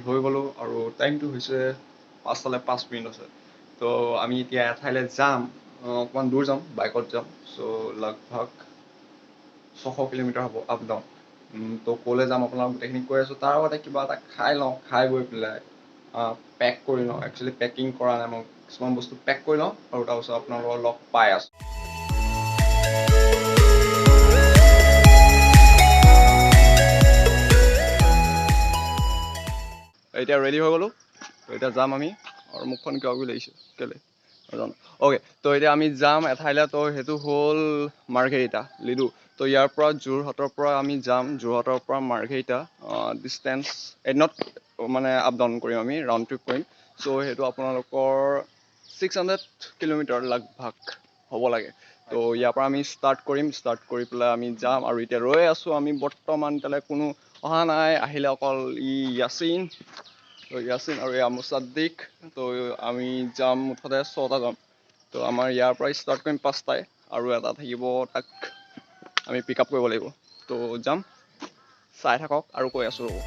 হৈ গ'লো আৰু টাইমটো হৈছে 5:05 আছে তো আমি এতিয়া এঠাইলৈ যাম অকণমান দূৰ যাম বাইকত যাম চ' লগভগ 600 কিলোমিটাৰ হ'ব আপ ডাউন তো ক'লৈ যাম আপোনালোক গোটেইখিনি কৈ আছোঁ তাৰ আগতে কিবা এটা খাই লওঁ খাই গৈ পেলাই পেক কৰি লওঁ একচুৱেলি পেকিং কৰা নাই মই কিছুমান বস্তু পেক কৰি লওঁ আৰু তাৰপিছত আপোনালোকৰ লগ পাই আছোঁ এতিয়া ৰেডি হৈ গ'লোঁ তো এতিয়া যাম আমি আৰু মুখখন কিবা কিবি লাগিছে কেলৈ নাজানো অ'কে তো এতিয়া আমি যাম এঠাইলৈ তো সেইটো হ'ল মাৰ্ঘেৰিটা লিডু তো ইয়াৰ পৰা যোৰহাটৰ পৰা আমি যাম যোৰহাটৰ পৰা মাৰ্ঘেৰিটা ডিষ্টেঞ্চ এদিনত মানে আপ ডাউন কৰিম আমি ৰাউণ্ড ট্ৰিপ কৰিম চ' সেইটো আপোনালোকৰ 600 কিলোমিটাৰ লগভগ হ'ব লাগে তো ইয়াৰ পৰা আমি ষ্টাৰ্ট কৰি পেলাই আমি যাম আৰু এতিয়া ৰৈ আছোঁ আমি বৰ্তমান এতিয়ালৈ কোনো অহা নাই আহিলে অকল ইয়াছিন তো ইয়াছিন আৰু মুছাদ্দিক তো আমি যাম মুঠতে 6টা যাম তো আমাৰ ইয়াৰ পৰা ষ্টাৰ্ট কৰিম 5টাই আৰু এটা থাকিব তাক আমি পিক আপ কৰিব লাগিব তো যাম চাই থাকক আৰু কৈ আছোঁ ৰ'ব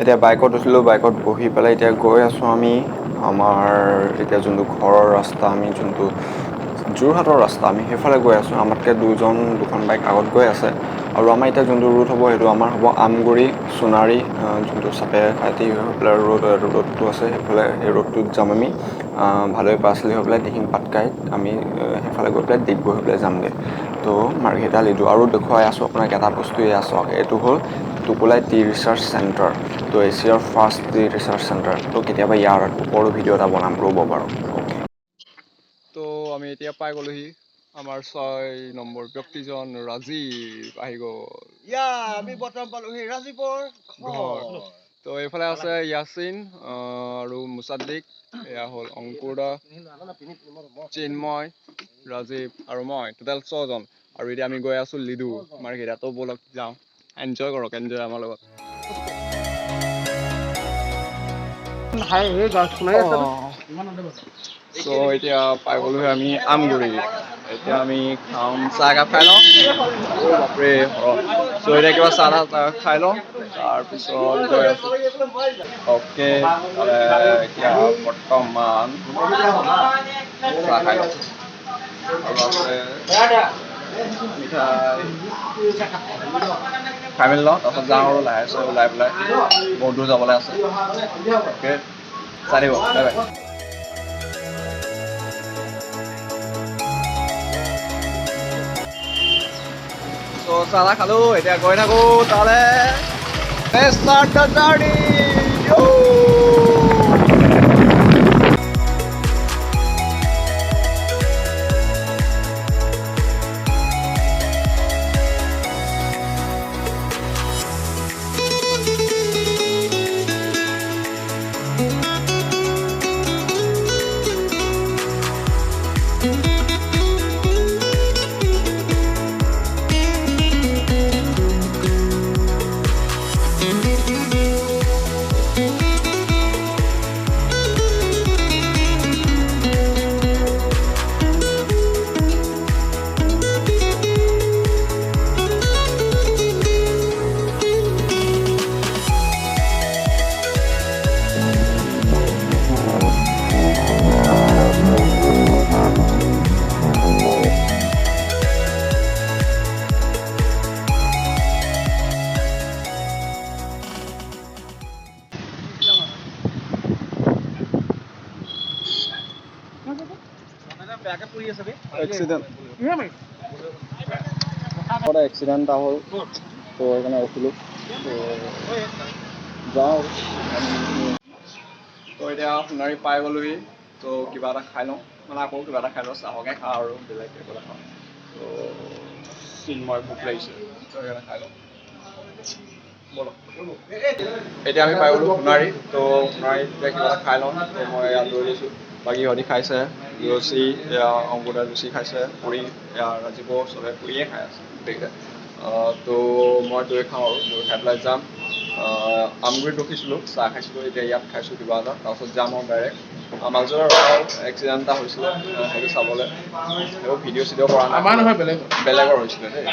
এতিয়া বাইকত উঠিলোঁ বাইকত বহি পেলাই এতিয়া গৈ আছোঁ আমি আমাৰ এতিয়া যোনটো ঘৰৰ ৰাস্তা আমি যোনটো যোৰহাটৰ ৰাস্তা আমি সেইফালে গৈ আছোঁ আমাতকৈ দুখন বাইক আগত গৈ আছে আৰু আমাৰ এতিয়া যোনটো ৰুট হ'ব সেইটো আমাৰ হ'ব আমগুৰি সোণাৰী যোনটো চাপেখাতি হৈ পেলাই ৰোডটো আছে সেইফালে সেই ৰোডটোত যাম আমি ভালুই পাছলি হৈ পেলাই দিহিং পাটকাইত আমি সেইফালে গৈ পেলাই ডিগবৈ হৈ পেলাই যামগৈ তো মাৰ্ঘেৰিটা লিডু আৰু দেখুৱাই আছোঁ আপোনাক এটা বস্তু এয়া চাওক এইটো হ'ল টোকোলাই টি ৰিচাৰ্চ চেণ্টাৰ তো এছিয়াৰ ফাৰ্ষ্ট টি ৰিচাৰ্চ চেণ্টাৰ তো কেতিয়াবা ইয়াৰ ওপৰো ভিডিঅ' এটা বনাম ৰ'ব বাৰু অ'কে তো আমি এতিয়া পাই গ'লোহি আমাৰ 6 নম্বৰ ব্যক্তিজন ৰাজীৱ আহি গ'ল আমি বৰ্তমান পালোহি ৰাজীৱৰ ঘৰ তো এইফালে আছে ইয়াছিন আৰু মুছাদ্দিক এয়া হ'ল অংকুৰদা চিন্ময় ৰাজীৱ আৰু মই টোটেল 6জন আৰু এতিয়া আমি গৈ আছোঁ লিডু মাৰ্ঘেৰিটা তো ব'লক যাওঁ এনজয় কৰক এনজয় আমাৰ লগত চ' এতিয়া পাই গ'লোহি আমি আমগুৰি এতিয়া আমি খাম চাহ একাপ খাই লওঁ বাপৰে চ' এতিয়া কিবা চাহ খাই লওঁ তাৰপিছত গৈ আছোঁ অ'কে এতিয়া বৰ্তমান চাহ খাই লওঁ আৰু আছে মিঠাই খাই মেলি লওঁ তাৰপিছত যাওঁ আৰু লাহে চাহে ওলাই পেলাই বহুত দূৰ যাবলৈ আছে অ'কে চাই দিব বাই বাই তো চাহ খালোঁ এতিয়া গৈ থাকোঁ তালৈ start the journey এক্সিডেণ্ট এটা হ'ল তো সেইকাৰণে ৰখিলোঁ যাওঁ তো এতিয়া সোণাৰী পাই গ'লোহি তো কিবা এটা খাই লওঁ মানে আকৌ কিবা এটা খাই লওঁ চাহকে খাওঁ আৰু বেলেগ একো নাখাওঁ তো চিন্ময় ভোক লাগিছে তো সেইকাৰণে খাই লওঁ ব'লক এতিয়া আমি পাই গ'লোঁ সোণাৰী তো সোণাৰীত এতিয়া কিবা এটা খাই লওঁ তো মই ইয়াত লৈ লৈছোঁ বাকী সিহঁতি খাইছে লুচি এয়া অংকুৰদা লুচি খাইছে পুৰি এয়া ৰাজীৱ চবে পুৰিয়ে খাই আছে গোটেইকেইটা তো মই দৈ খাওঁ আৰু দৈ খাই পেলাই যাম আমগুৰিত ৰখিছিলোঁ, চাহ খাইছিলোঁ, এতিয়া ইয়াত খাইছোঁ কিবা এটা, তাৰপিছত যাম আৰু ডাইৰেক্ট মাজৰ এক্সিডেণ্ট এটা হৈছিলে সেইটো চাবলৈ, সেইবোৰ ভিডিঅ' চিডিঅ' কৰা নাই, আমাৰ নহয় বেলেগৰ হৈছিলে দেই।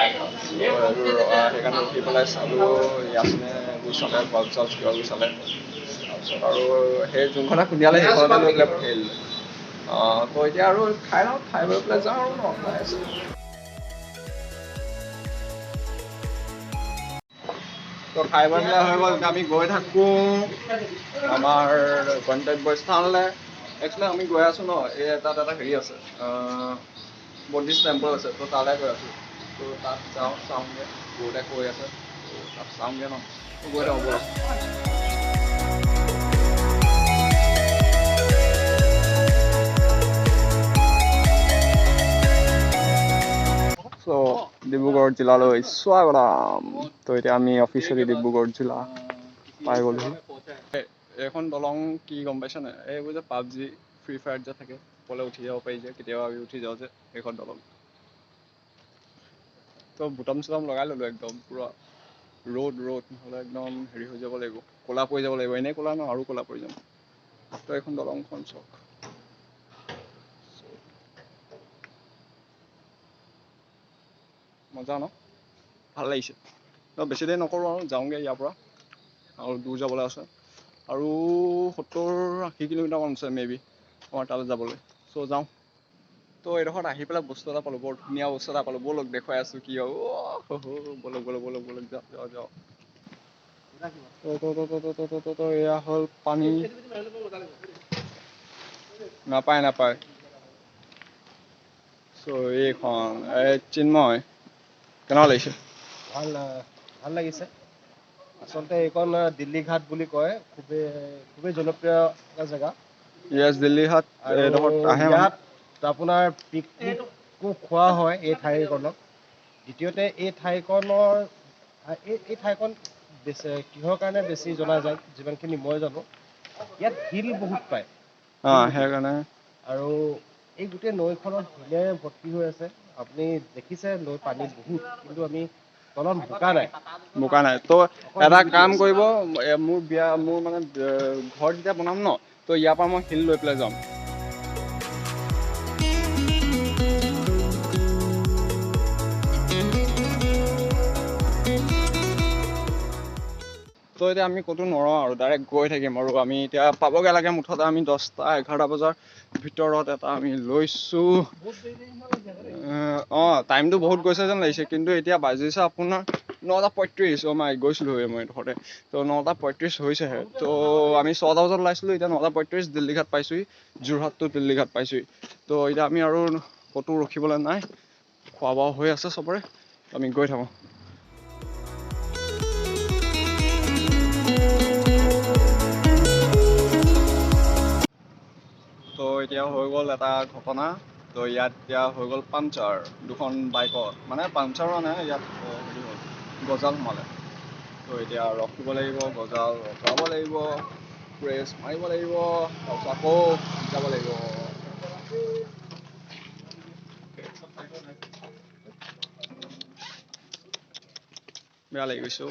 সেইকাৰণে ৰখি পেলাই চালোঁ, ইয়াচনে এইবোৰ চালে, বাল্ব চাল্ব কিবাবোৰ চালে, তাৰপিছত আৰু সেই যোনখনে খুন্দিয়ালে সেইখনতে লৈ পেলাই পঠিয়াই দিলে। তো এতিয়া আৰু খাই লওঁ, খাই লৈ পেলাই যাওঁ আৰু নৰ্মাই আছে। তো খাই বৈ পেলাই হৈ গ'ল, আমি গৈ থাকোঁ আমাৰ গন্তব্যস্থানলৈ। একচুৱেলি আমি গৈ আছোঁ ন, এই তাত এটা হেৰি আছে, বুদ্ধিষ্ট টেম্পল আছে, তো তালৈ গৈ আছোঁ। তো তাত যাওঁ, চাওঁগৈ, বহুতে কৈ আছে, তো তাত চাওঁগৈ ন, তো গৈ থাকোঁ ব'লক। চ' ডিব্ৰুগড় জিলালৈ স্বাগতম। তো এতিয়া আমি অফিচিয়েলি ডিব্ৰুগড় জিলা পাই গ'লোহি। এইখন দলং কি গম পাইছানে? এইবোৰ যে পাবজি, ফ্ৰী ফায়াৰ যে থাকে, ওপৰলৈ উঠি যাব পাৰি যে, কেতিয়াবা আমি উঠি যাওঁ যে, সেইখন দলং। তো বুটাম চুটাম লগাই ল'লোঁ একদম পুৰা ৰ'দ নহ'লে একদম হেৰি হৈ যাব লাগিব, ক'লা পৰি যাব লাগিব, এনেই ক'লা ন আৰু ক'লা পৰি যাম। তো এইখন দলংখন চাওক, মজা ন, ভাল লাগিছে। তো বেছি দেৰি নকৰোঁ আৰু যাওঁগৈ ইয়াৰ পৰা, আৰু দূৰ যাবলৈ আছে, আৰু 70-80 কিলোমিটাৰমান আছে মে বি আমাৰ তালৈ যাবলৈ। চ' যাওঁ। তো এইডোখৰত আহি পেলাই বস্তু এটা পালোঁ, বৰ ধুনীয়া বস্তু এটা পালোঁ, ব'লক দেখুৱাই আছোঁ কি হয়। ব'লক যাওঁ। তো এয়া হ'ল পানী, নাপায়। চ' এইখন চিন্ময় কেনেকুৱা লাগিছে? ভাল লাগিছে। আচলতে এইখন দিল্লীঘাট বুলি কয়, খুবেই জনপ্ৰিয় এটা জেগা। য়েছ, দিল্লীঘাট এইডোখৰত আহে মানুহ। ইয়াত আপোনাৰ পিকনিকো খোৱা হয় এই ঠাইখনত। দ্বিতীয়তে এই ঠাইখন কিহৰ কাৰণে বেছি জনা যায়, যিমানখিনি মই জানো, ইয়াত শিল বহুত পায়। সেইকাৰণে। আৰু এই গোটেই নৈখনত শিলেৰে ভৰ্তি হৈ আছে। আপুনি দেখিছে নৈ পানী বহুত, কিন্তু আমি তলত বোকা নাই। তো এটা কাম কৰিব, মোৰ মানে ঘৰ যেতিয়া বনাম ন, তো ইয়াৰ পৰা মই শিল লৈ পেলাই যাম। তো এতিয়া আমি ক'তো নৰওঁ আৰু ডাইৰেক্ট গৈ থাকিম, আৰু আমি এতিয়া পাবগৈ লাগে মুঠতে আমি 10-11 বজাৰ ভিতৰত এটা আমি লৈছোঁ। টাইমটো বহুত গৈছে যেন লাগিছে, কিন্তু এতিয়া বাজিছে আপোনাৰ 9:35। গৈছিলোঁ মই এইডোখৰতে, তো 9:35 হৈছেহে। তো আমি 6টা বজাত ওলাইছিলোঁ, এতিয়া 9:35 দিল্লীঘাট পাইছোঁহি, যোৰহাট টু দিল্লীঘাট পাইছোঁহি। তো এতিয়া আমি আৰু ক'তো ৰখিবলৈ নাই, খোৱা বোৱা হৈ আছে চবৰে, আমি গৈ থাকোঁ। তো এতিয়া হৈ গ'ল এটা ঘটনা, তো ইয়াত এতিয়া হৈ গ'ল পাংচাৰ দুখন বাইকত, মানে পাংচাৰ হোৱা নাই, ইয়াত হেৰি হ'ল, গজাল সোমালে। তো এতিয়া ৰখিব লাগিব, গজাল ৰখাব লাগিব, প্ৰেছ মাৰিব লাগিব, তাৰপিছত আকৌ যাব লাগিব। বেয়া লাগি গৈছে।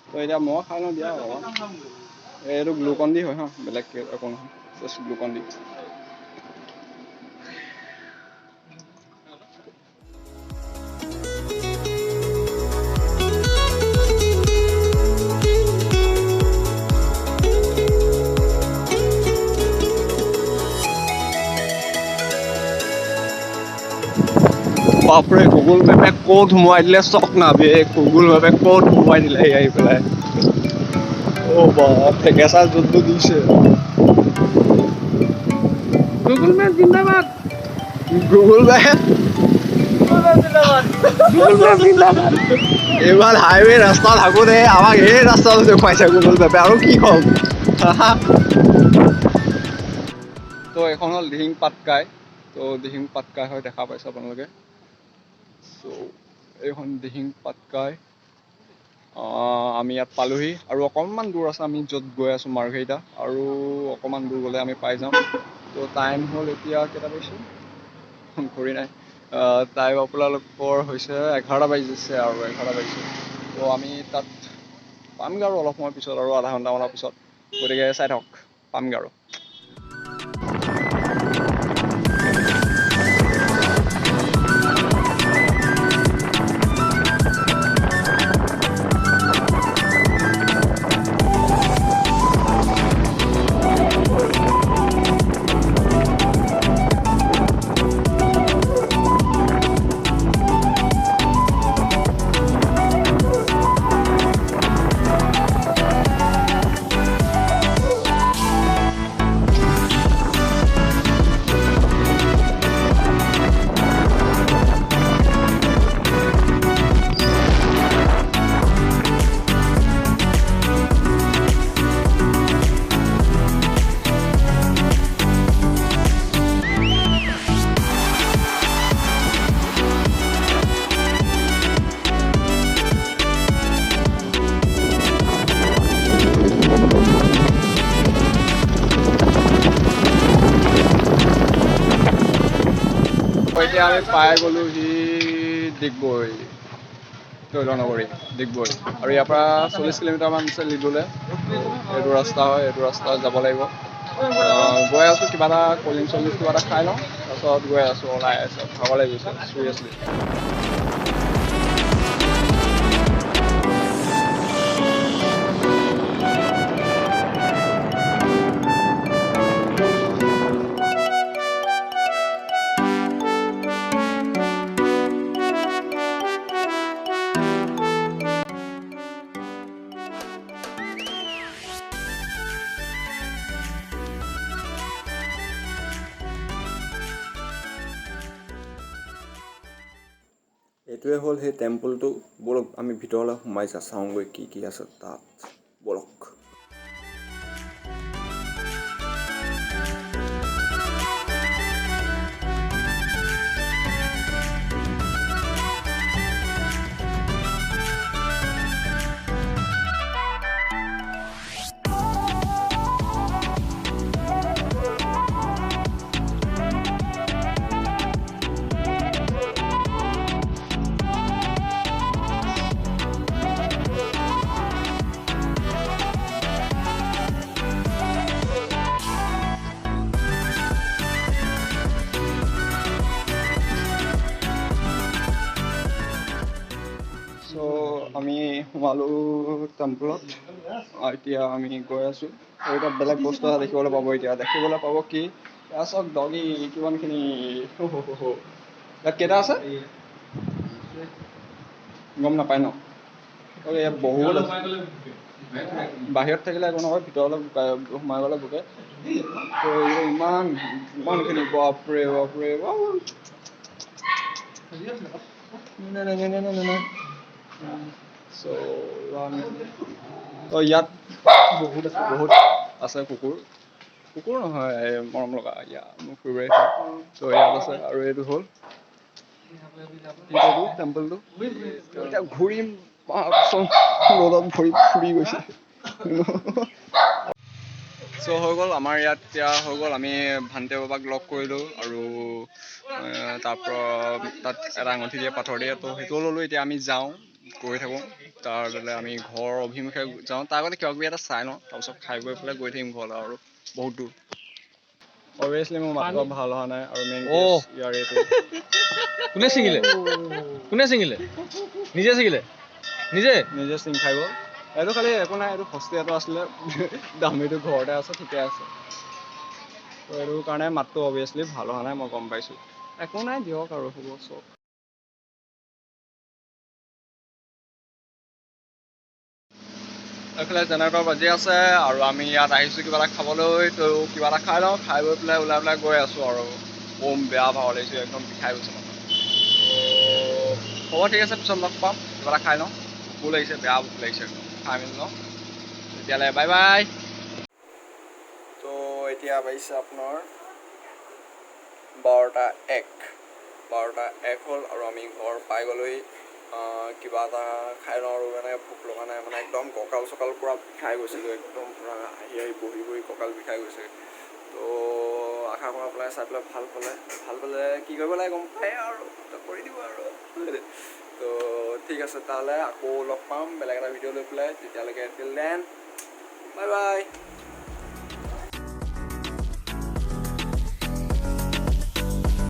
তো এতিয়া মই খাই লওঁ দিয়া অলপমান। এইটো গ্লুকন ডি হয় হা, বেলেগ একো নহয়, জাষ্ট গ্লুকন ডি। বাপৰে, গুগল মেপে ক'ত সোমোৱাই দিলে চক না বে, গুগল মেপে ক'ত সোমোৱাই দিলে আহি পেলাই। বাপ, ঠেকেচা যোনটো দিছে। গুগল মেপ জিন্দাবাদ। এইবাৰ হাইৱে ৰাস্তা থাকোঁতে আমাক এই ৰাস্তাটো দেখুৱাইছে গুগল মেপে, আৰু কি ক'ম। তো এইখন হ'ল দিহিং পাটকাই। তো দিহিং পাটকাই হয়, দেখা পাইছে আপোনালোকে। চ' এইখন দিহিং পাটকাই। আমি ইয়াত পালোহি, আৰু অকণমান দূৰ আছে আমি য'ত গৈ আছোঁ, মাৰ্ঘেৰিটা, আৰু অকণমান দূৰ গ'লে আমি পাই যাম। তো টাইম হ'ল এতিয়া কেইটা পাইছোঁ, ঘড়ী নাই। টাইম আপোনালোকৰ হৈছে 11টা বাজিছে, আৰু 11টা বাজিছে। তো আমি তাত পামগৈ আৰু অলপ সময় পিছত আৰু আধা ঘণ্টামানৰ পিছত গতিকে চাই থাকক পামগৈ আৰু এতিয়া আমি পাই গ'লোহি ডিগবৈ নগৰী ডিগবৈ আৰু ইয়াৰ পৰা 40 কিলোমিটাৰমান আছে লিডুলৈ এইটো ৰাস্তা হয় এইটো ৰাস্তাত যাব লাগিব গৈ আছোঁ কিবা এটা ক'ল্ড ড্ৰিংক কিবা এটা খাই লওঁ তাৰপিছত গৈ আছোঁ ওলাই আছে ভাগৰ লাগি গৈছে চিৰিয়াছলি এইটোৱে হ'ল সেই টেম্পলটো ব'লক আমি ভিতৰলৈ সোমাই চাওঁগৈ কি কি আছে তাত ব'লক আমি সোমালোঁ টেম্পলত এতিয়া আমি গৈ আছোঁ আৰু এতিয়া বেলেগ বস্তু এটা দেখিবলৈ পাব এতিয়া দেখিবলৈ পাব কি এয়া চাওক ডগী কিমানখিনি ইয়াত কেইটা আছে গম নাপায় ন ইয়াত বহুত বাহিৰত থাকিলে একো নহয় ভিতৰলৈ সোমাই গ'লে ভোকে ইমানখিনি বাপৰে বাপৰে ইয়াত বহুত আছে কুকুৰ নহয় মৰম লগা মোৰ ফেভৰেট ত' ইয়াত আছে আৰু এইটো হ'ল টেম্পলটো এতিয়া ঘূৰিম ৰ'দত ফুৰি গৈছে চ' হৈ গ'ল আমাৰ ইয়াত এতিয়া হৈ গ'ল আমি ভান্তে বাবাক লগ কৰিলোঁ আৰু তাৰপৰা তাত এটা আঙুঠি দিয়ে পাথৰ দিয়ে ত' সেইটোও ল'লোঁ এতিয়া আমি যাওঁ গৈ থাকোঁ তাৰপিছতে আমি ঘৰৰ অভিমুখে যাওঁ তাৰ আগতে কিবা কিবি এটা চাই লওঁ তাৰপিছত খাই গৈ পেলাই গৈ থাকিম ঘৰলৈ আৰু বহুত দূৰ অভিয়াছলি মোৰ মাতটো ভাল হোৱা নাই আৰু মেইন ইয়াৰ এইটো কোনে ছিঙিলে নিজে চিং খাই গ'ল এইটো খালি একো নাই এইটো সস্তীয়াটো আছিলে দামীটো ঘৰতে আছে ঠিকে আছে ত' এইটো কাৰণে মাতটো অভিয়াছলি ভাল হোৱা নাই মই গম পাইছোঁ একো নাই দিয়ক আৰু হ'ব চব এইফালে জেনেৰেটৰ বাজি আছে আৰু আমি ইয়াত আহিছোঁ কিবা এটা খাবলৈ তো কিবা এটা খাই লওঁ খাই গৈ পেলাই ওলাই গৈ আছোঁ আৰু বেয়া ভাগৰ লাগিছোঁ একদম বিষাই গৈছে নহয় হ'ব ঠিক আছে পিছত লগ পাম কিবা এটা খাই লওঁ ভোক লাগিছে বেয়া ভোক লাগিছে একদম খাই মেলি লওঁ তেতিয়াহ'লে বাই বাই তো এতিয়া বাজিছে আপোনাৰ 12:01 হ'ল আৰু আমি ঘৰ পাই গ'লোহি কিবা এটা খাই লওঁ আৰু মানে ভোক লগা নাই মানে একদম কঁকাল চকাল পূৰা বিষাই গৈছিলোঁ একদম পূৰা আহি বহি কঁকাল বিষাই গৈছে তো আশা কৰা পেলাই চাই পেলাই ভাল পালে কি কৰিব লাগে গম পায় আৰু কৰি দিব আৰু তো ঠিক আছে তাহলে আকৌ লগ পাম বেলেগ এটা ভিডিঅ' লৈ পেলাই তেতিয়ালৈকে টিল দেন বাই বাই